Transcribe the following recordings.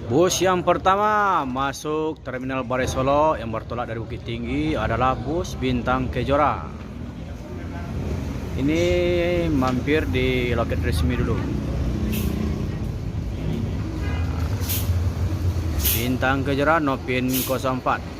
Bus yang pertama masuk Terminal Balai Solo yang bertolak dari Bukit Tinggi adalah bus Bintang Kejora. Ini mampir di loket resmi dulu. Bintang Kejora Nopin 04.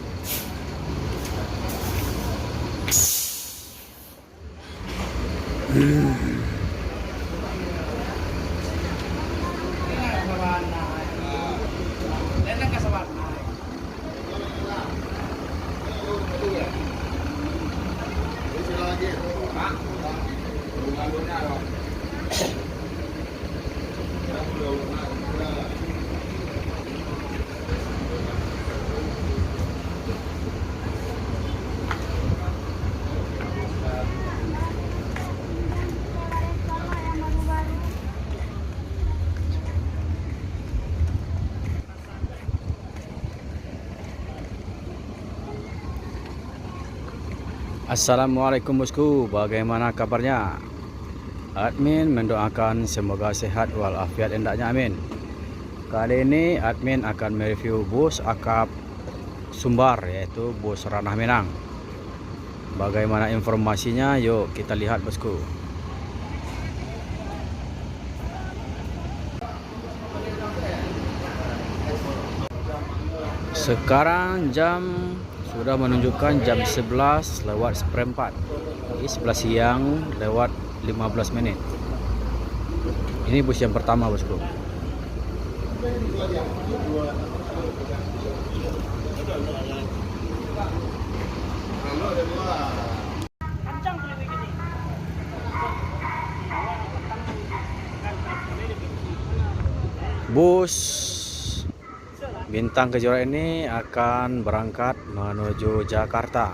Assalamualaikum bosku, bagaimana kabarnya? Admin mendoakan semoga sehat walafiat hendaknya, amin. Kali ini admin akan mereview bus akap Sumbar, yaitu bus Ranah Minang. Bagaimana informasinya? Yuk kita lihat bosku. Sekarang jam sudah menunjukkan jam 11 lewat seperempat. Ini 11 siang lewat 15 menit. Ini bus yang pertama bosku. Bus Bintang Kejora ini akan berangkat menuju Jakarta.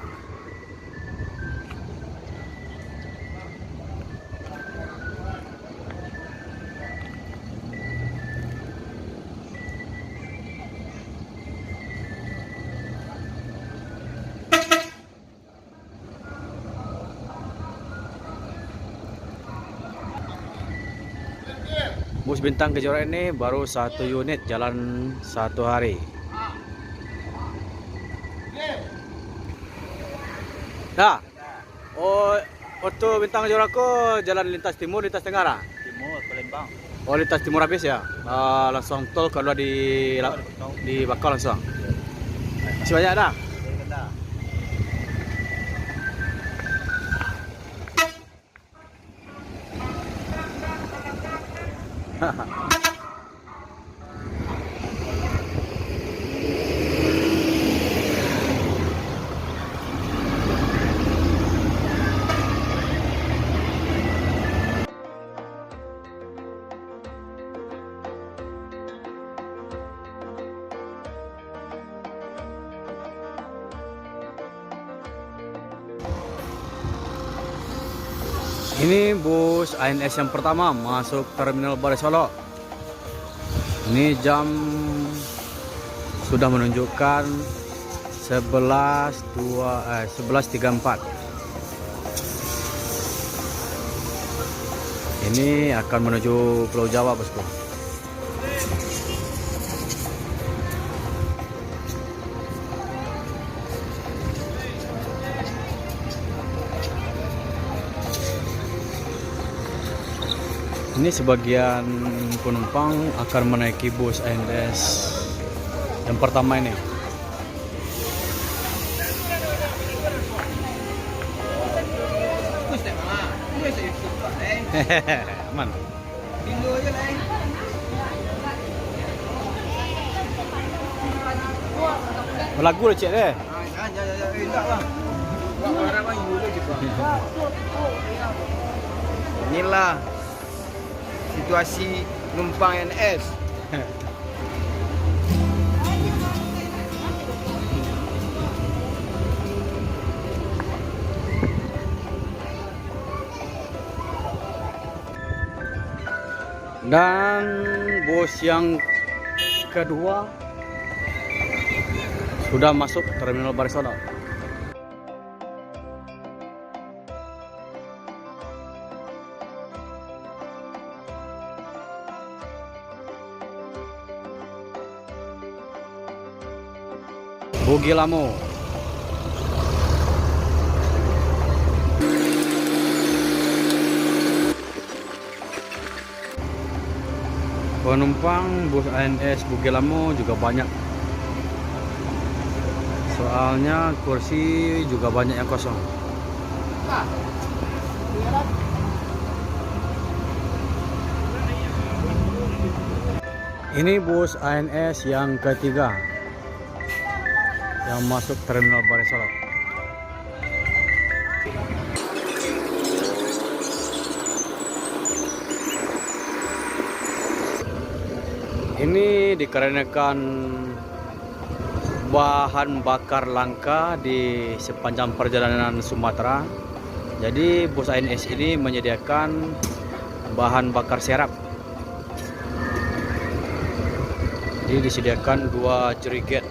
Bus Bintang Kejora ini baru satu unit jalan satu hari. Nah, waktu Bintang Kejora ko jalan lintas timur, lintas tenggara. Timur, Palembang. Oh, lintas timur habis ya. Langsung tol kalau di Bakau langsung. Masih banyak dah. Ini bus ANS yang pertama masuk Terminal Balai Solo. Ini jam sudah menunjukkan 11.34. Ini akan menuju Pulau Jawa bosku. Ini sebagian penumpang akan menaiki bus ANS yang pertama ini. Aman. Lagu lah cik deh. Inilah situasi numpang NS. Dan bus yang kedua sudah masuk Terminal Balai Solo. Bugilamo. Penumpang bus ANS Bugilamo juga banyak. Soalnya kursi juga banyak yang kosong. Ini bus ANS yang ketiga yang masuk Terminal Barai Solo. Ini dikarenakan bahan bakar langka di sepanjang perjalanan Sumatera. Jadi bus ANS ini menyediakan bahan bakar serap. Jadi disediakan 2 jerigen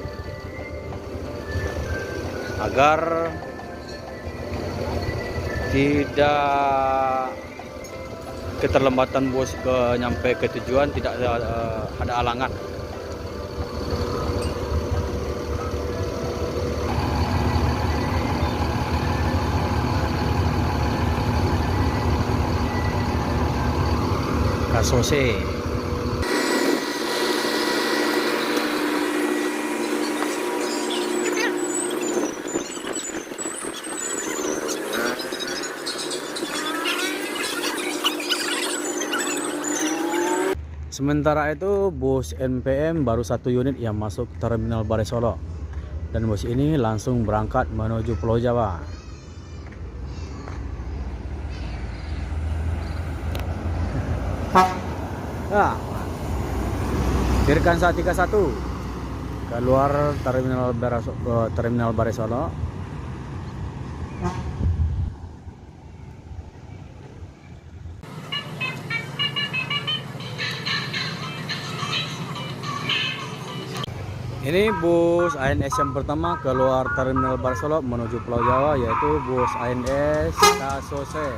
agar tidak keterlambatan bus nyampe ke tujuan, tidak ada halangan. Kasose. Sementara itu bus NPM baru 1 unit yang masuk Terminal Barai Solo, dan bus ini langsung berangkat menuju Pulau Jawa. Nah, Dirgansa 31 keluar Terminal Barai Solo. Ini bus ANS yang pertama keluar Terminal Barai Solo menuju Pulau Jawa, yaitu bus ANS Kasose.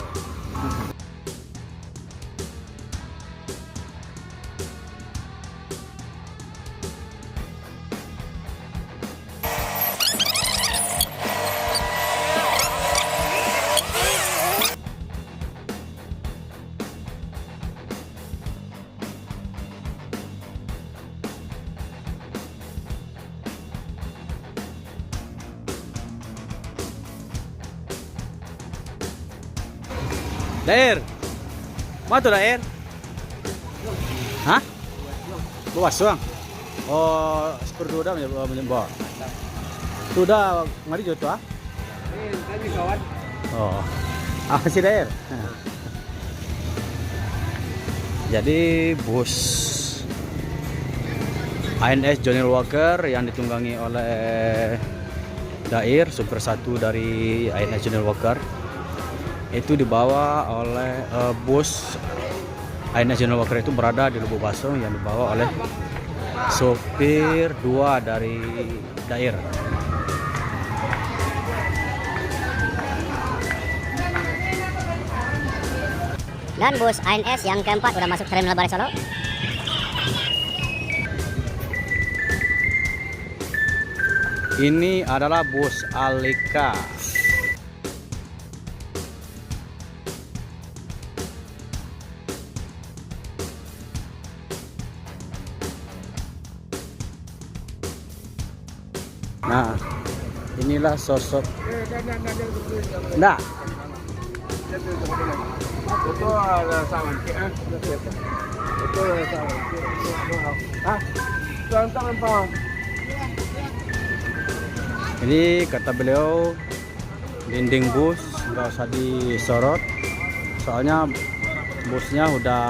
Daer, mana tuh Daer? Hah? Bawa suang. Oh, seperti udah menyembah. Sudah mari jodoh ah? Kami kawan. Oh, apa sih Daer? Jadi bus ANS Johnny Walker yang ditunggangi oleh Dair, supir 1 dari ANS Johnny Walker, itu dibawa oleh bus ANS Johnny Walker itu berada di Lubuk Basong yang dibawa oleh sopir 2 dari Dair. Dan bus ANS yang keempat udah masuk Terminal Barai Solo. Ini adalah bus Alika. Nah, inilah sosok. Nah, Itu ada sama. Itu ada sama. Ah, santai apa? ini kata beliau dinding bus nggak usah disorot, soalnya busnya udah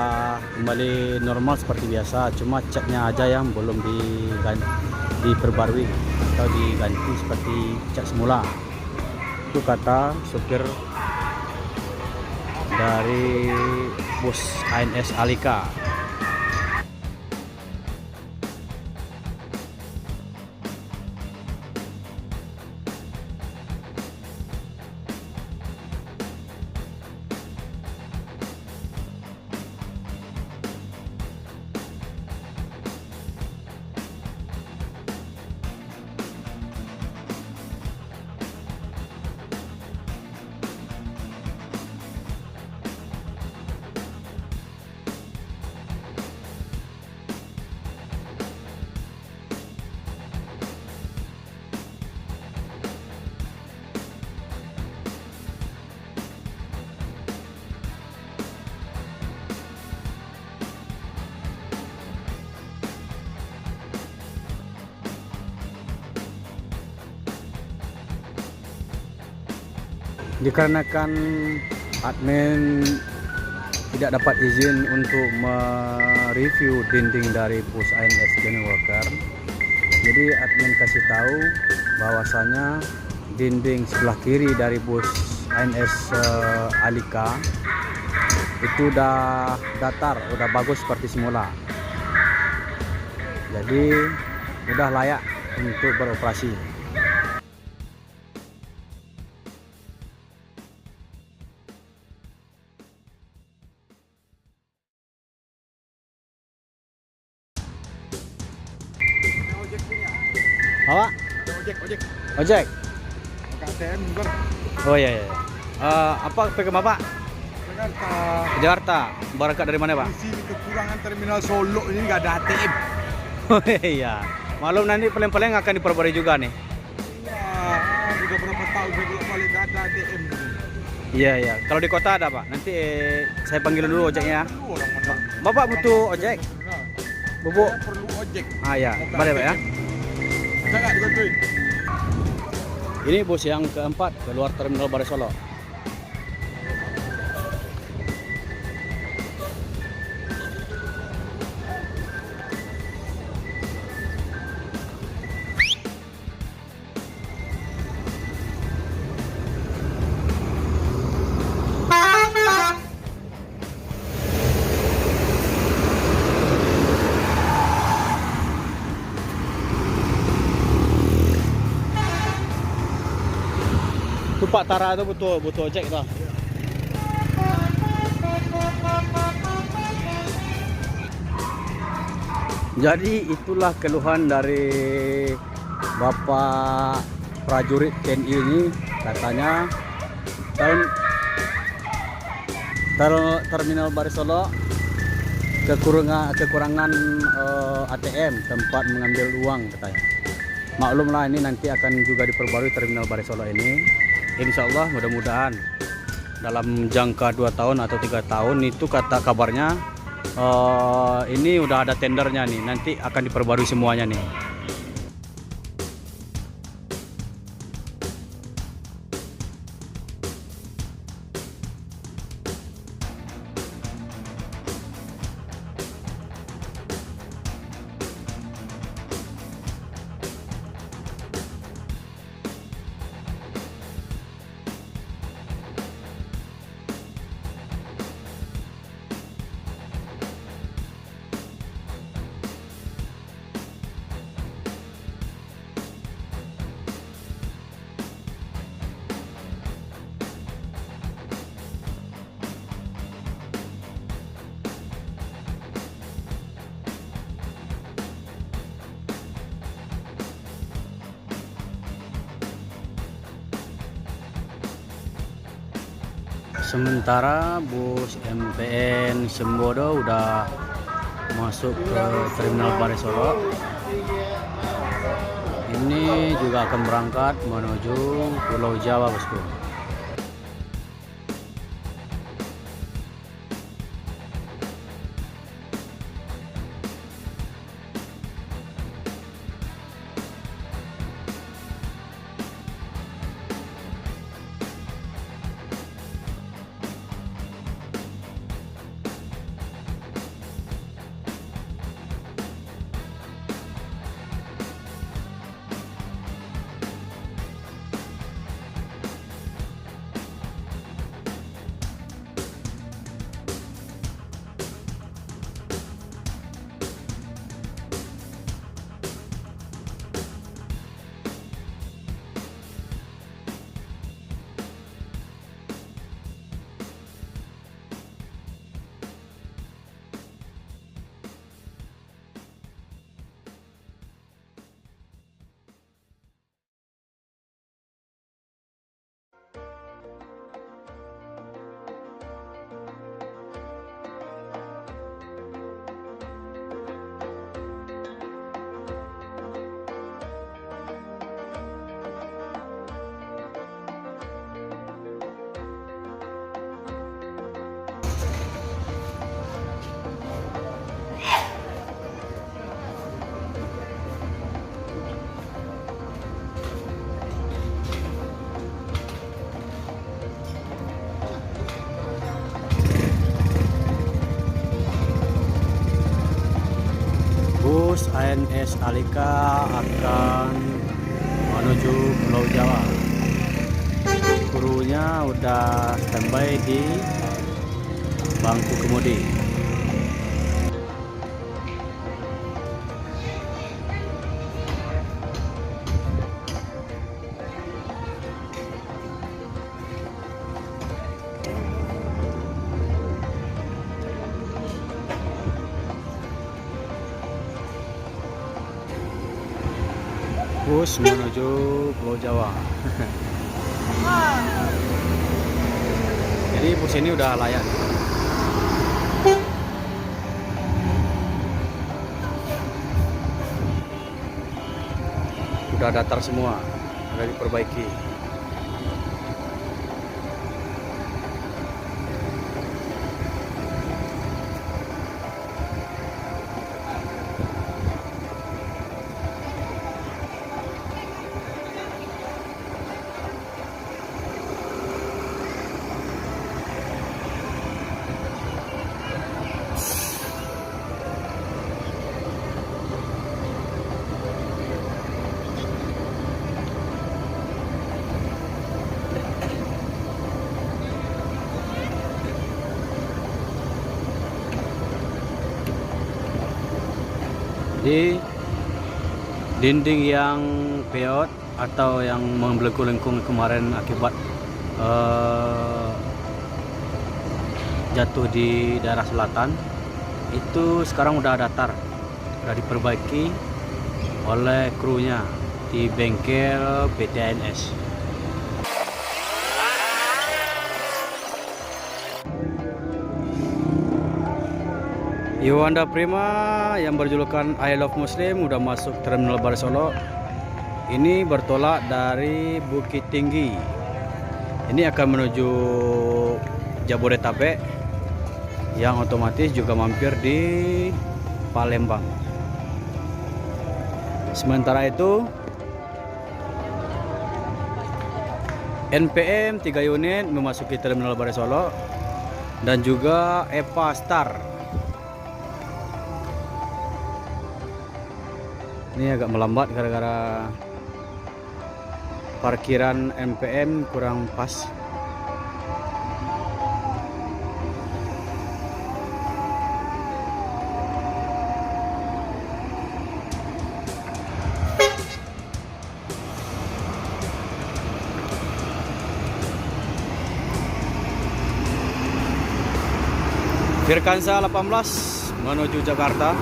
kembali normal seperti biasa, cuma catnya aja yang belum diperbarui atau diganti seperti cat semula. Itu kata supir dari bus ANS Alika. dikarenakan admin tidak dapat izin untuk mereview dinding dari bus ANS Johnny Walker. Jadi admin kasih tahu bahwasanya dinding sebelah kiri dari bus ANS Alika itu udah datar, udah bagus seperti semula. Jadi udah layak untuk beroperasi. Ojek punya. Apa? Ojek. Ojek? KTM juga. Oh iya. Apa pegang Bapak? Jakarta. Ke Jakarta. Berangkat dari mana, Pak? Di sini kekurangan terminal Solo ini nggak ada ATM. Oh iya. Maklum nanti paling-paling akan diperbarui juga nih. Iya, udah berapa tahun saya bolak-balik nggak ada ATM. Iya. Kalau di kota ada, Pak. Nanti saya panggil dulu ojeknya. Perlu orang mana? Bapak butuh ojek? Bubuk? Saya perlu ojek. Ah ya, boleh Pak ya. Bisa nggak dibantuin? Ini bus yang keempat keluar terminal Balai Solo. Itu Pak Tara itu butuh ojek tuh. Jadi itulah keluhan dari Bapak prajurit TNI ini, katanya terminal Balai Solo kekurangan ATM, tempat mengambil uang katanya. Maklumlah ini nanti akan juga diperbarui terminal Balai Solo ini. Insya Allah mudah-mudahan dalam jangka 2 tahun atau 3 tahun itu kata kabarnya ini udah ada tendernya nih, nanti akan diperbarui semuanya nih. Sementara bus MPN Sembodo udah masuk ke terminal Balai Solo. Ini juga akan berangkat menuju Pulau Jawa, bosku. bus ANS Alika akan menuju Pulau Jawa. Krunya udah standby di bangku kemudi. Bus menuju Pulau Jawa. Jadi bus ini udah layak. Udah datar semua, udah diperbaiki. Di dinding yang peot atau yang membelengkung-lengkung kemarin akibat jatuh di daerah selatan itu sekarang udah datar, udah diperbaiki oleh krunya di bengkel PT ANS. Yuanda Prima yang berjulukan I Love Muslim udah masuk Terminal Baru Solo. Ini bertolak dari Bukit Tinggi. Ini akan menuju Jabodetabek, yang otomatis juga mampir di Palembang. Sementara itu NPM 3 unit memasuki Terminal Baru Solo dan juga EPA Star. Ini agak melambat gara-gara parkiran NPM kurang pas. Firkansa 18 menuju Jakarta.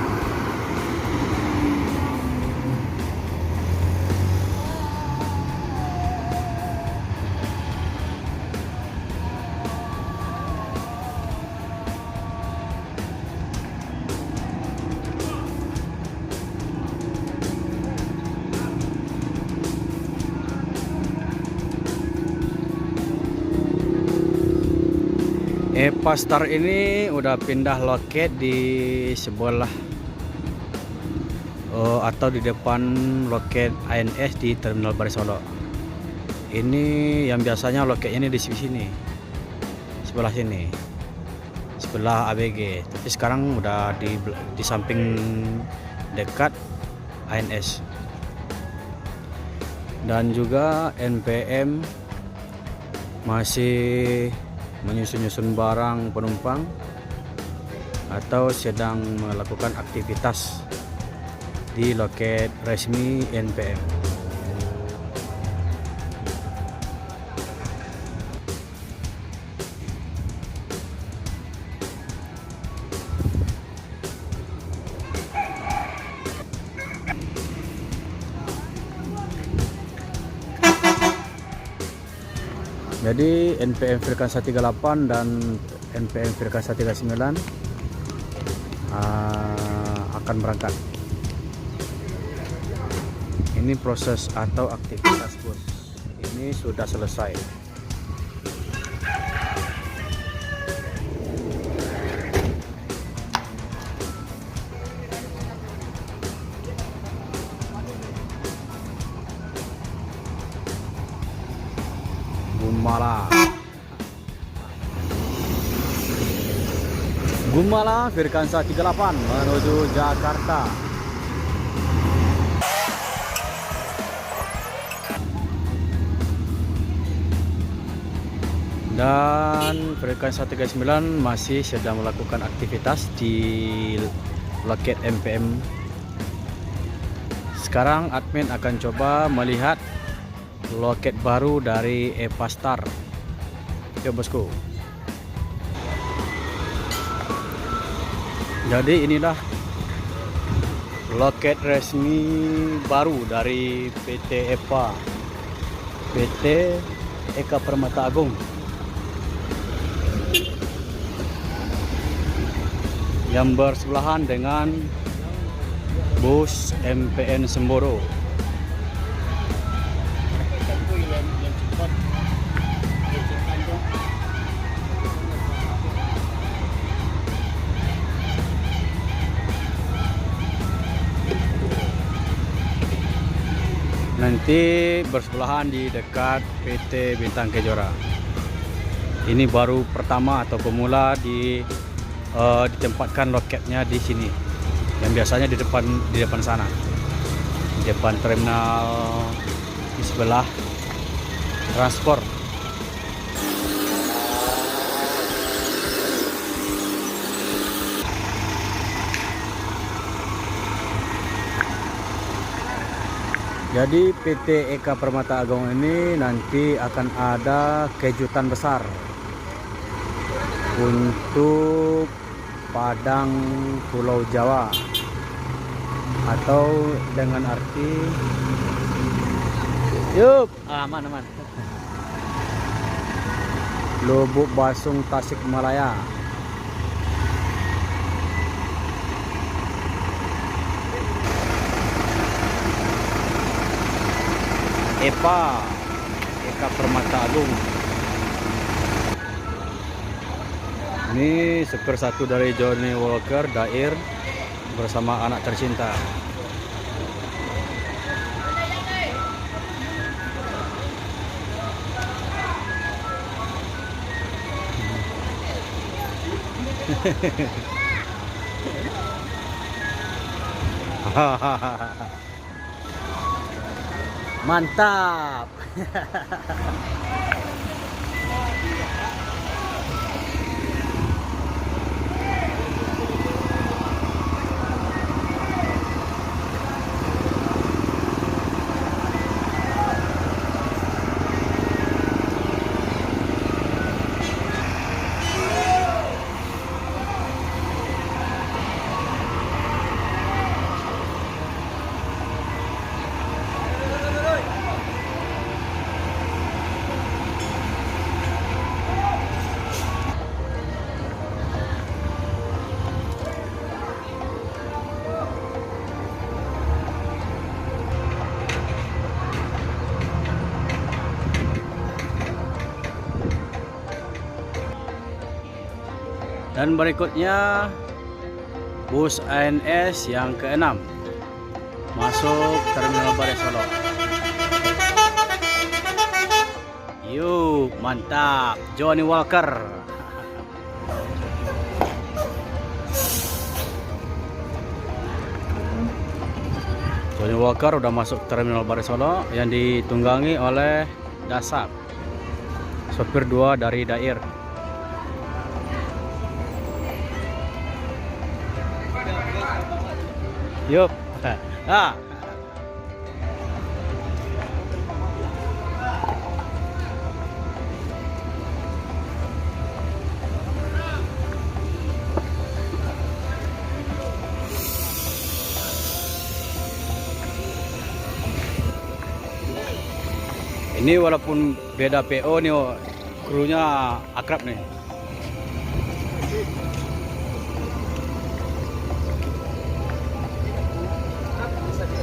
EPA Star ini udah pindah loket di sebelah atau di depan loket ANS di Terminal Baru Solo. Ini yang biasanya loketnya ini di sini, sebelah sini, sebelah ABG. Tapi sekarang udah di samping dekat ANS. Dan juga NPM masih menyusun-nyusun barang penumpang atau sedang melakukan aktivitas di loket resmi NPM. Jadi NPM Firkansa 38 dan NPM Firkansa 39 akan berangkat. Ini proses atau aktivitas bus ini sudah selesai. Gumala Firkansa 38 menuju Jakarta. Dan frekuensi 139 masih sedang melakukan aktivitas di loket MPM. Sekarang admin akan coba melihat loket baru dari EPA Star. Oke bosku. Jadi inilah loket resmi baru dari PT EPA, PT Eka Permata Agung, yang bersebelahan dengan bus MPN Semboro. Nanti bersebelahan di dekat PT Bintang Kejora. Ini baru pertama atau pemula ditempatkan loketnya di sini. Yang biasanya di depan sana, di depan terminal di sebelah transport. Jadi PT Eka Permata Agung ini nanti akan ada kejutan besar untuk Padang Pulau Jawa, atau dengan arti aman Lubuk Basung Tasikmalaya. EPA Eka Permata Agung. Ini sepersatu dari Johnny Walker Dair bersama anak tercinta. Mantap. Dan berikutnya bus ANS yang ke-6 masuk Terminal Barai Solo. Yuk, mantap, Johnny Walker. Johnny Walker udah masuk Terminal Barai Solo yang ditunggangi oleh Dasap, sopir 2 dari Dair. Yup. Ini walaupun beda PO nih, krunya akrab nih.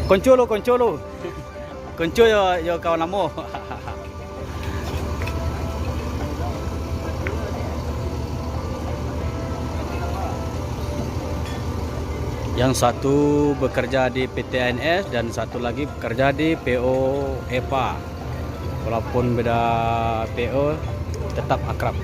Konco yo kawan lama. Yang satu bekerja di PT ANS dan satu lagi bekerja di PO EPA. Walaupun beda PO tetap akrab.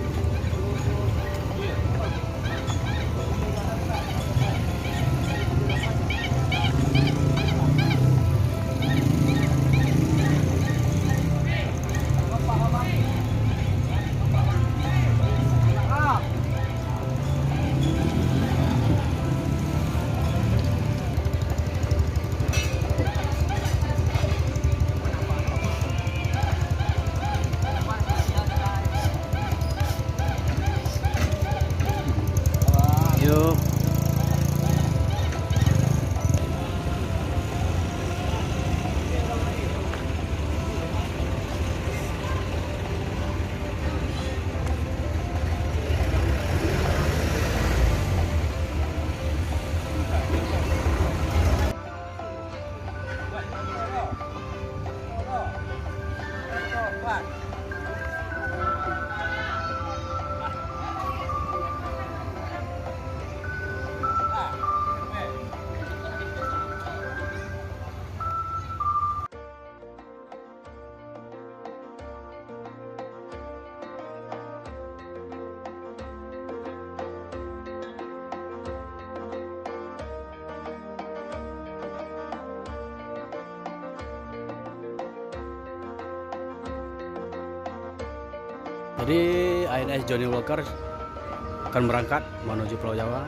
Jadi INS Johnny Walker akan berangkat menuju Pulau Jawa.